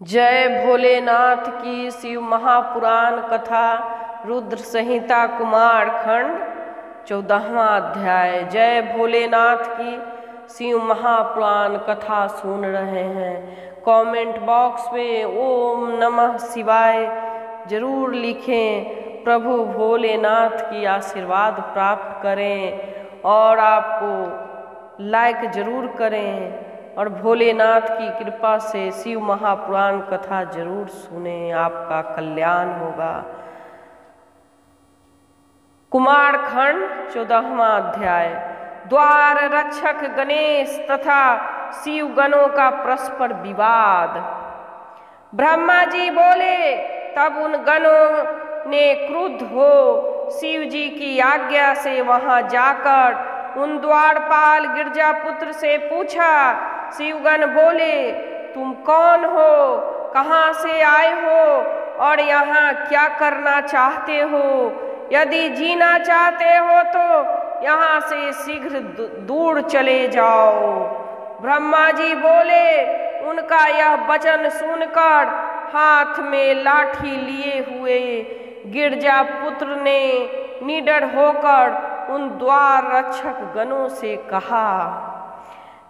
जय भोलेनाथ की शिव महापुराण कथा रुद्र संहिता कुमार खंड 14वां अध्याय। जय भोलेनाथ की शिव महापुराण कथा सुन रहे हैं। कमेंट बॉक्स में ओम नमः शिवाय जरूर लिखें, प्रभु भोलेनाथ की आशीर्वाद प्राप्त करें और आपको लाइक जरूर करें और भोलेनाथ की कृपा से शिव महापुराण कथा जरूर सुने, आपका कल्याण होगा। कुमार खंड 14वां अध्याय। द्वार रक्षक गणेश तथा शिव गणों का परस्पर विवाद। ब्रह्मा जी बोले, तब उन गणों ने क्रुद्ध हो शिव जी की आज्ञा से वहां जाकर उन द्वारपाल गिरजापुत्र से पूछा। शिवगण बोले, तुम कौन हो, कहाँ से आए हो और यहाँ क्या करना चाहते हो? यदि जीना चाहते हो तो यहाँ से शीघ्र दूर चले जाओ। ब्रह्मा जी बोले, उनका यह वचन सुनकर हाथ में लाठी लिए हुए गिरजापुत्र ने निडर होकर उन द्वार रक्षक गणों से कहा।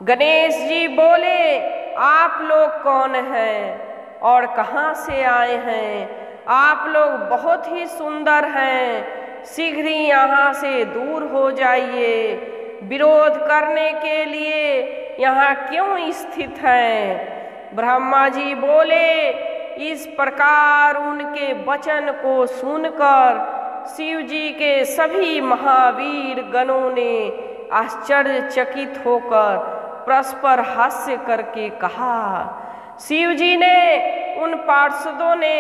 गणेश जी बोले, आप लोग कौन हैं और कहाँ से आए हैं? आप लोग बहुत ही सुंदर हैं, शीघ्र ही यहाँ से दूर हो जाइए। विरोध करने के लिए यहाँ क्यों स्थित हैं? ब्रह्मा जी बोले। इस प्रकार उनके वचन को सुनकर शिव जी के सभी महावीर गणों ने आश्चर्यचकित होकर परस्पर हास्य करके कहा। शिव जी ने उन पार्षदों ने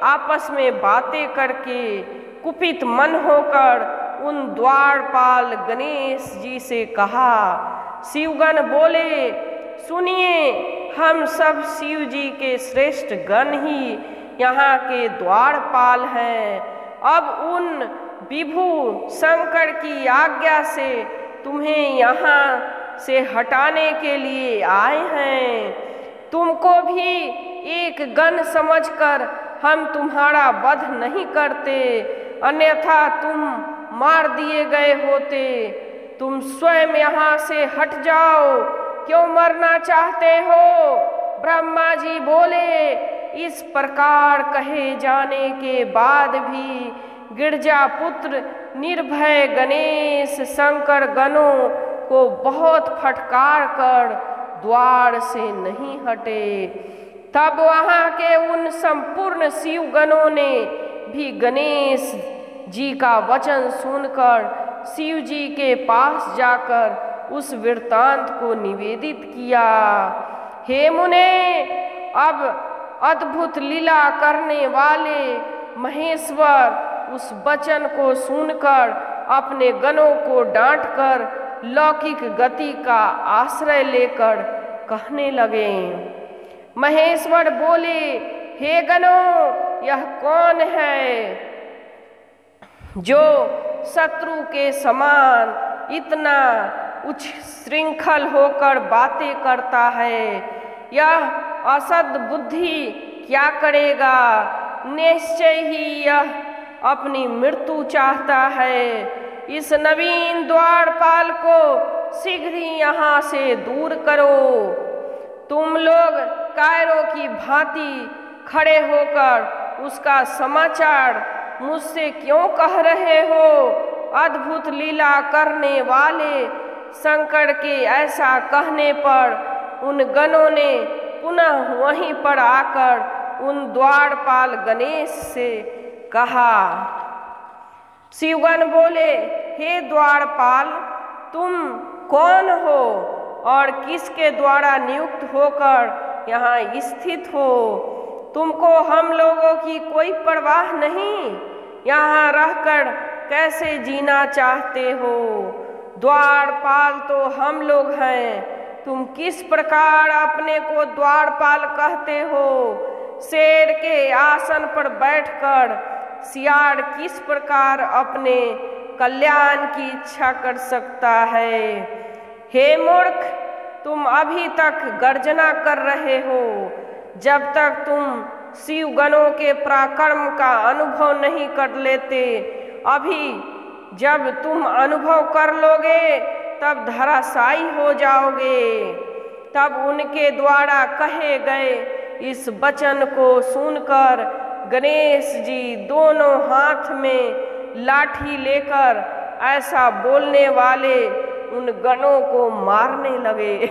आपस में बातें करके कुपित मन होकर उन द्वारपाल गणेश जी से कहा। शिवगण बोले, सुनिए, हम सब शिव जी के श्रेष्ठ गण ही यहाँ के द्वारपाल हैं। अब उन विभु शंकर की आज्ञा से तुम्हें यहाँ से हटाने के लिए आए हैं। तुमको भी एक गण समझकर हम तुम्हारा वध नहीं करते, अन्यथा तुम मार दिए गए होते। तुम स्वयं यहाँ से हट जाओ, क्यों मरना चाहते हो? ब्रह्मा जी बोले। इस प्रकार कहे जाने के बाद भी गिरजापुत्र निर्भय गणेश शंकर गणों को बहुत फटकार कर द्वार से नहीं हटे। तब वहां के उन संपूर्ण शिव गणों ने भी गणेश जी का वचन सुनकर शिव जी के पास जाकर उस वृत्तांत को निवेदित किया। हे मुने, अब अद्भुत लीला करने वाले महेश्वर उस वचन को सुनकर अपने गणों को डांटकर लौकिक गति का आश्रय लेकर कहने लगे। महेश्वर बोले, हे गणों, यह कौन है जो शत्रु के समान इतना उच्च श्रृंखल होकर बातें करता है? यह असद बुद्धि क्या करेगा? निश्चय ही यह अपनी मृत्यु चाहता है। इस नवीन द्वारपाल को शीघ्र ही यहाँ से दूर करो। तुम लोग कायरों की भांति खड़े होकर उसका समाचार मुझसे क्यों कह रहे हो? अद्भुत लीला करने वाले शंकर के ऐसा कहने पर उन गणों ने पुनः वहीं पर आकर उन द्वारपाल गणेश से कहा। शिवगण बोले, हे द्वारपाल, तुम कौन हो और किसके द्वारा नियुक्त होकर यहाँ स्थित हो? तुमको हम लोगों की कोई परवाह नहीं? यहाँ रहकर कैसे जीना चाहते हो? द्वारपाल तो हम लोग हैं, तुम किस प्रकार अपने को द्वारपाल कहते हो? शेर के आसन पर बैठकर सियार किस प्रकार अपने कल्याण की इच्छा कर सकता है? हे मूर्ख, तुम अभी तक गर्जना कर रहे हो। जब तक तुम शिव गणों के पराक्रम का अनुभव नहीं कर लेते। अभी जब तुम अनुभव कर लोगे तब धराशायी हो जाओगे। तब उनके द्वारा कहे गए इस वचन को सुनकर गणेश जी दोनों हाथ में लाठी लेकर ऐसा बोलने वाले उन गणों को मारने लगे।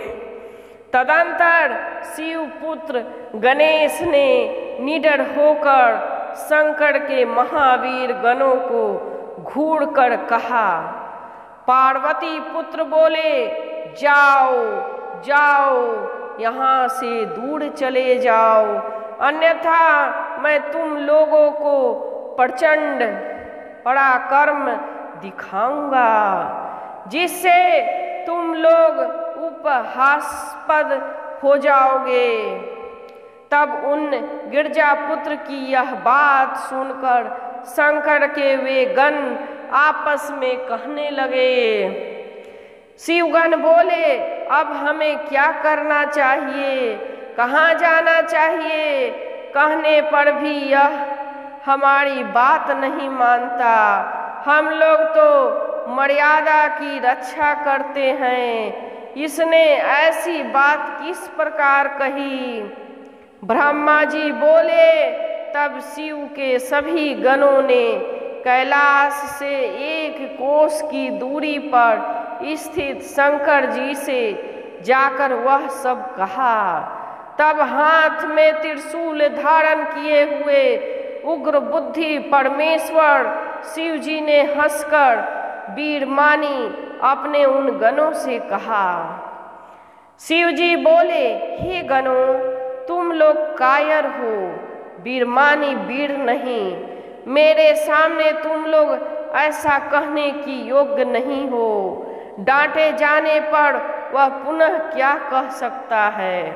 तदंतर शिव पुत्र गणेश ने निडर होकर शंकर के महावीर गणों को घूरकर कहा। पार्वती पुत्र बोले, जाओ जाओ, यहाँ से दूर चले जाओ, अन्यथा मैं तुम लोगों को प्रचंड पराक्रम दिखाऊंगा, जिससे तुम लोग उपहासास्पद हो जाओगे। तब उन गिरजा पुत्र की यह बात सुनकर शंकर के वे गण आपस में कहने लगे। शिवगण बोले, अब हमें क्या करना चाहिए, कहाँ जाना चाहिए? कहने पर भी यह हमारी बात नहीं मानता। हम लोग तो मर्यादा की रक्षा करते हैं, इसने ऐसी बात किस प्रकार कही? ब्रह्मा जी बोले, तब शिव के सभी गणों ने कैलाश से 1 कोस की दूरी पर स्थित शंकर जी से जाकर वह सब कहा। तब हाथ में त्रिशूल धारण किए हुए उग्र बुद्धि परमेश्वर शिव जी ने हंसकर वीरमानी अपने उन गणों से कहा। शिव जी बोले, हे गणों, तुम लोग कायर हो, वीरमानी वीर नहीं। मेरे सामने तुम लोग ऐसा कहने की योग्य नहीं हो। डांटे जाने पर वह पुनः क्या कह सकता है?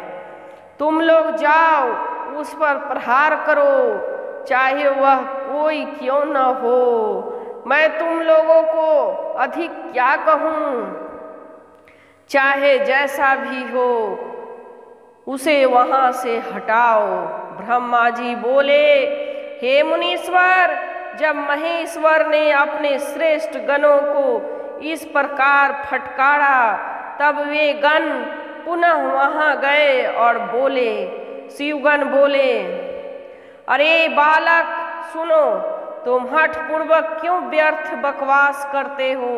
तुम लोग जाओ, उस पर प्रहार करो, चाहे वह कोई क्यों न हो। मैं तुम लोगों को अधिक क्या कहूँ? चाहे जैसा भी हो, उसे वहाँ से हटाओ। ब्रह्मा जी बोले, हे मुनीश्वर, जब महेश्वर ने अपने श्रेष्ठ गणों को इस प्रकार फटकारा, तब वे गण पुनः वहाँ गए और बोले। शिवगण बोले, अरे बालक सुनो, तुम हठपूर्वक क्यों व्यर्थ बकवास करते हो?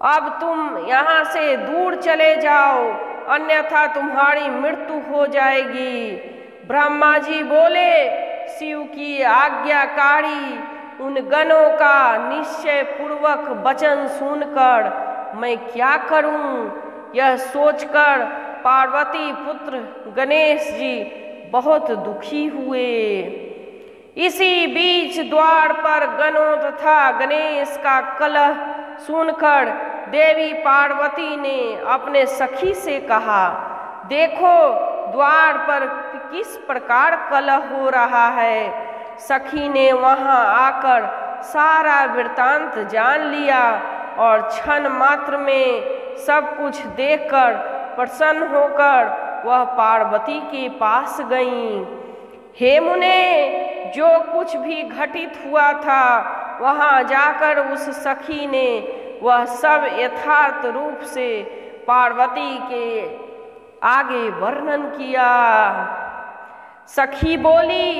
अब तुम यहाँ से दूर चले जाओ, अन्यथा तुम्हारी मृत्यु हो जाएगी। ब्रह्मा जी बोले, शिव की आज्ञाकारी उन गणों का निश्चय पूर्वक वचन सुनकर मैं क्या करूं? यह सोचकर पार्वती पुत्र गणेश जी बहुत दुखी हुए। इसी बीच द्वार पर गणों तथा गणेश का कलह सुनकर देवी पार्वती ने अपने सखी से कहा, देखो द्वार पर किस प्रकार कलह हो रहा है। सखी ने वहां आकर सारा वृतांत जान लिया और क्षण मात्र में सब कुछ देखकर प्रसन्न होकर वह पार्वती के पास गईं। हे मुने, जो कुछ भी घटित हुआ था वहां जाकर उस सखी ने वह सब यथार्थ रूप से पार्वती के आगे वर्णन किया। सखी बोली,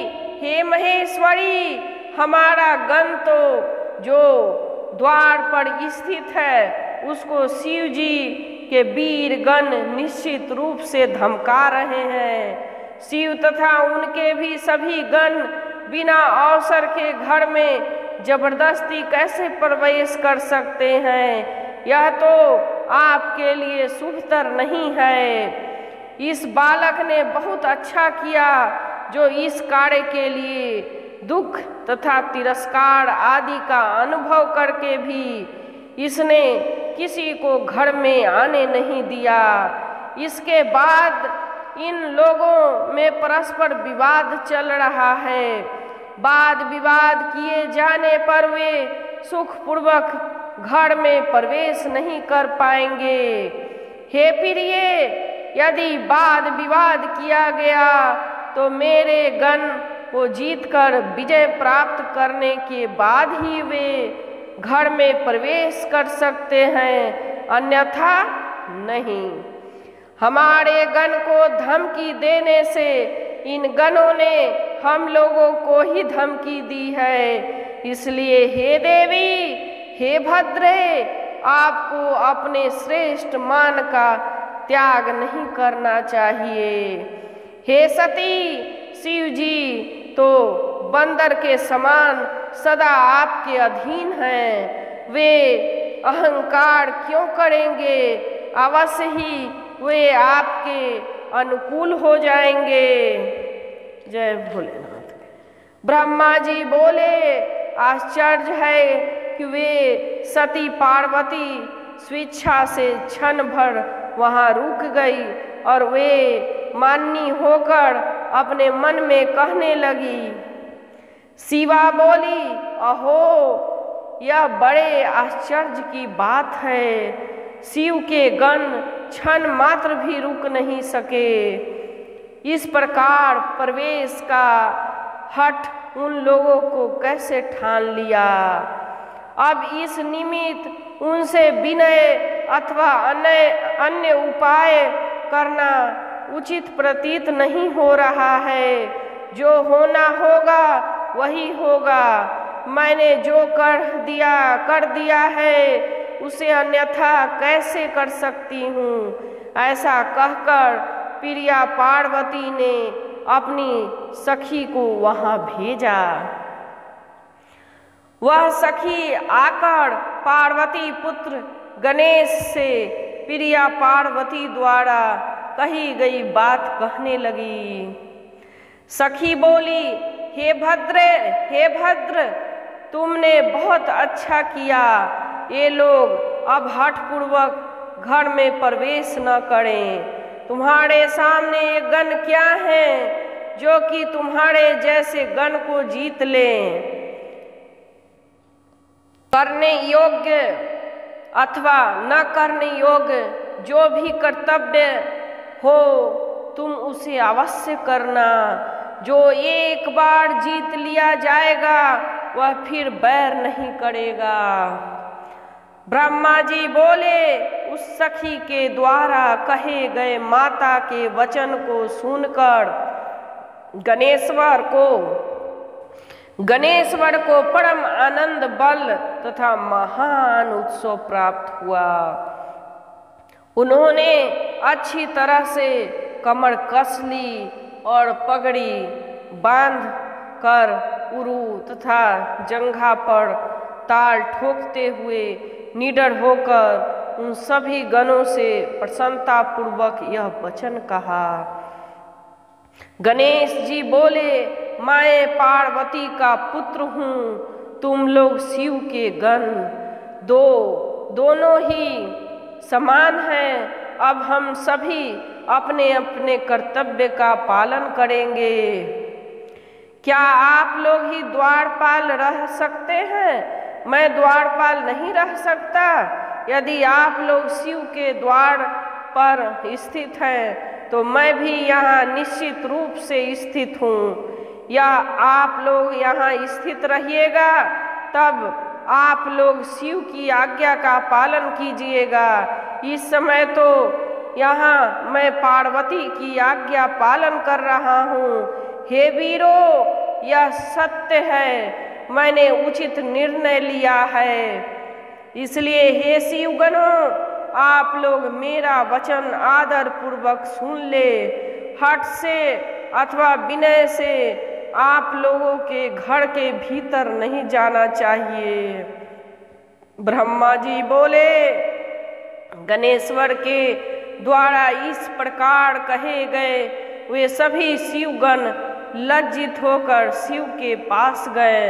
हे महेश्वरी, हमारा गण तो जो द्वार पर स्थित है उसको शिव जी के वीर गण निश्चित रूप से धमका रहे हैं। शिव तथा उनके भी सभी गण बिना अवसर के घर में जबरदस्ती कैसे प्रवेश कर सकते हैं? यह तो आपके लिए शुभतर नहीं है। इस बालक ने बहुत अच्छा किया जो इस कार्य के लिए दुख तथा तिरस्कार आदि का अनुभव करके भी इसने किसी को घर में आने नहीं दिया। इसके बाद इन लोगों में परस्पर विवाद चल रहा है। वाद विवाद किए जाने पर वे सुखपूर्वक घर में प्रवेश नहीं कर पाएंगे। हे प्रिय, यदि वाद विवाद किया गया तो मेरे गण को जीतकर विजय प्राप्त करने के बाद ही वे घर में प्रवेश कर सकते हैं, अन्यथा नहीं। हमारे गण को धमकी देने से इन गणों ने हम लोगों को ही धमकी दी है। इसलिए हे देवी, हे भद्रे, आपको अपने श्रेष्ठ मान का त्याग नहीं करना चाहिए। हे सती, शिव जी तो बंदर के समान सदा आपके अधीन हैं। वे अहंकार क्यों करेंगे? अवश्य ही वे आपके अनुकूल हो जाएंगे। जय भोलेनाथ। ब्रह्मा जी बोले, आश्चर्य है कि वे सती पार्वती स्वेच्छा से क्षण भर वहाँ रुक गई और वे माननी होकर अपने मन में कहने लगी। शिवा बोली, अहो, यह बड़े आश्चर्य की बात है। शिव के गण क्षण मात्र भी रुक नहीं सके। इस प्रकार प्रवेश का हठ उन लोगों को कैसे ठान लिया? अब इस निमित्त उनसे विनय अथवा अन्य उपाय करना उचित प्रतीत नहीं हो रहा है। जो होना होगा वही होगा। मैंने जो कर दिया है उसे अन्यथा कैसे कर सकती हूँ? ऐसा कहकर प्रिया पार्वती ने अपनी सखी को वहाँ भेजा। वह सखी आकर पार्वती पुत्र गणेश से प्रिया पार्वती द्वारा कही गई बात कहने लगी। सखी बोली, हे भद्र, तुमने बहुत अच्छा किया। ये लोग अब हठपूर्वक घर में प्रवेश न करें। तुम्हारे सामने ये गण क्या हैं जो कि तुम्हारे जैसे गण को जीत लें? करने योग्य अथवा न करने योग्य जो भी कर्तव्य हो तुम उसे अवश्य करना। जो एक बार जीत लिया जाएगा वह फिर बैर नहीं करेगा। ब्रह्मा जी बोले, उस सखी के द्वारा कहे गए माता के वचन को सुनकर गणेश्वर को परम आनंद बल तथा महान उत्सव प्राप्त हुआ। उन्होंने अच्छी तरह से कमर कस ली और पगड़ी बांध कर उरु तथा जंघा पर ताल ठोकते हुए निडर होकर उन सभी गणों से प्रसन्नता पूर्वक यह वचन कहा। गणेश जी बोले, मैं पार्वती का पुत्र हूँ, तुम लोग शिव के गण दोनों ही समान हैं। अब हम सभी अपने अपने कर्तव्य का पालन करेंगे। क्या आप लोग ही द्वारपाल रह सकते हैं? मैं द्वारपाल नहीं रह सकता। यदि आप लोग शिव के द्वार पर स्थित हैं तो मैं भी यहाँ निश्चित रूप से स्थित हूँ। या आप लोग यहाँ स्थित रहिएगा, तब आप लोग शिव की आज्ञा का पालन कीजिएगा। इस समय तो यहाँ मैं पार्वती की आज्ञा पालन कर रहा हूँ। हे वीरों, यह सत्य है, मैंने उचित निर्णय लिया है। इसलिए हे शिवगणों, आप लोग मेरा वचन आदर पूर्वक सुन ले। हठ से अथवा विनय से आप लोगों के घर के भीतर नहीं जाना चाहिए। ब्रह्मा जी बोले, गणेश्वर के द्वारा इस प्रकार कहे गए वे सभी शिवगण लज्जित होकर शिव के पास गए।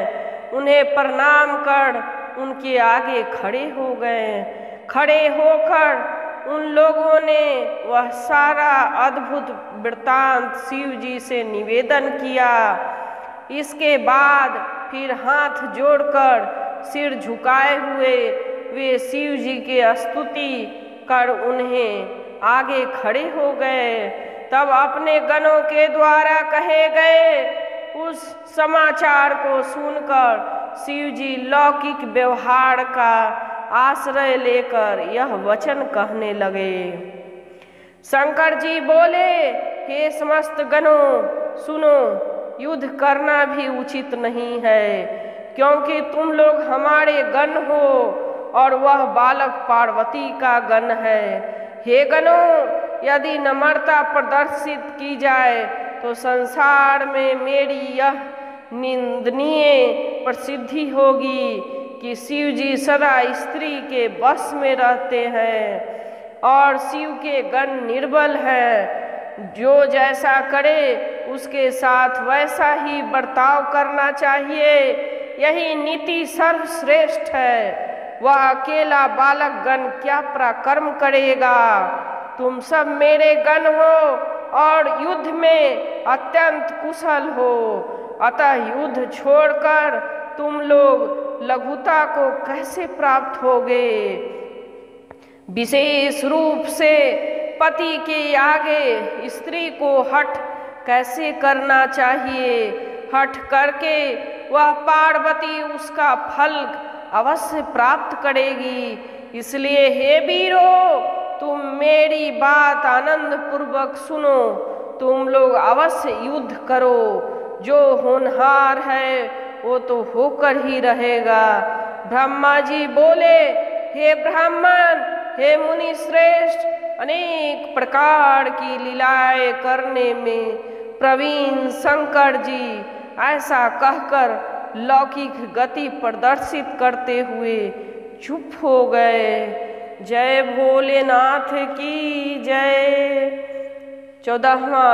उन्हें प्रणाम कर उनके आगे खड़े हो गए। खड़े होकर उन लोगों ने वह सारा अद्भुत वृत्तांत शिव जी से निवेदन किया। इसके बाद फिर हाथ जोड़कर सिर झुकाए हुए वे शिव जी के स्तुति कर उन्हें आगे खड़े हो गए। तब अपने गणों के द्वारा कहे गए उस समाचार को सुनकर शिव जी लौकिक व्यवहार का आश्रय लेकर यह वचन कहने लगे। शंकर जी बोले, हे समस्त गणों सुनो, युद्ध करना भी उचित नहीं है, क्योंकि तुम लोग हमारे गण हो और वह बालक पार्वती का गण है। हे गणों, यदि नम्रता प्रदर्शित की जाए तो संसार में मेरी यह निंदनीय प्रसिद्धि होगी कि शिव जी सदा स्त्री के वश में रहते हैं और शिव के गण निर्बल हैं। जो जैसा करे उसके साथ वैसा ही बर्ताव करना चाहिए, यही नीति सर्वश्रेष्ठ है। वह अकेला बालक गण क्या पराक्रम करेगा? तुम सब मेरे गण हो और युद्ध में अत्यंत कुशल हो, अतः युद्ध छोड़कर तुम लोग लघुता को कैसे प्राप्त होगे? विशेष रूप से पति के आगे स्त्री को हठ कैसे करना चाहिए? हठ करके वह पार्वती उसका फल अवश्य प्राप्त करेगी। इसलिए हे वीरों, तुम मेरी बात आनंद पूर्वक सुनो। तुम लोग अवश्य युद्ध करो। जो होनहार है वो तो होकर ही रहेगा। ब्रह्मा जी बोले, हे ब्राह्मण, हे मुनि श्रेष्ठ, अनेक प्रकार की लीलाएं करने में प्रवीण शंकर जी ऐसा कहकर लौकिक गति प्रदर्शित करते हुए चुप हो गए। जय भोलेनाथ की जय। 14वां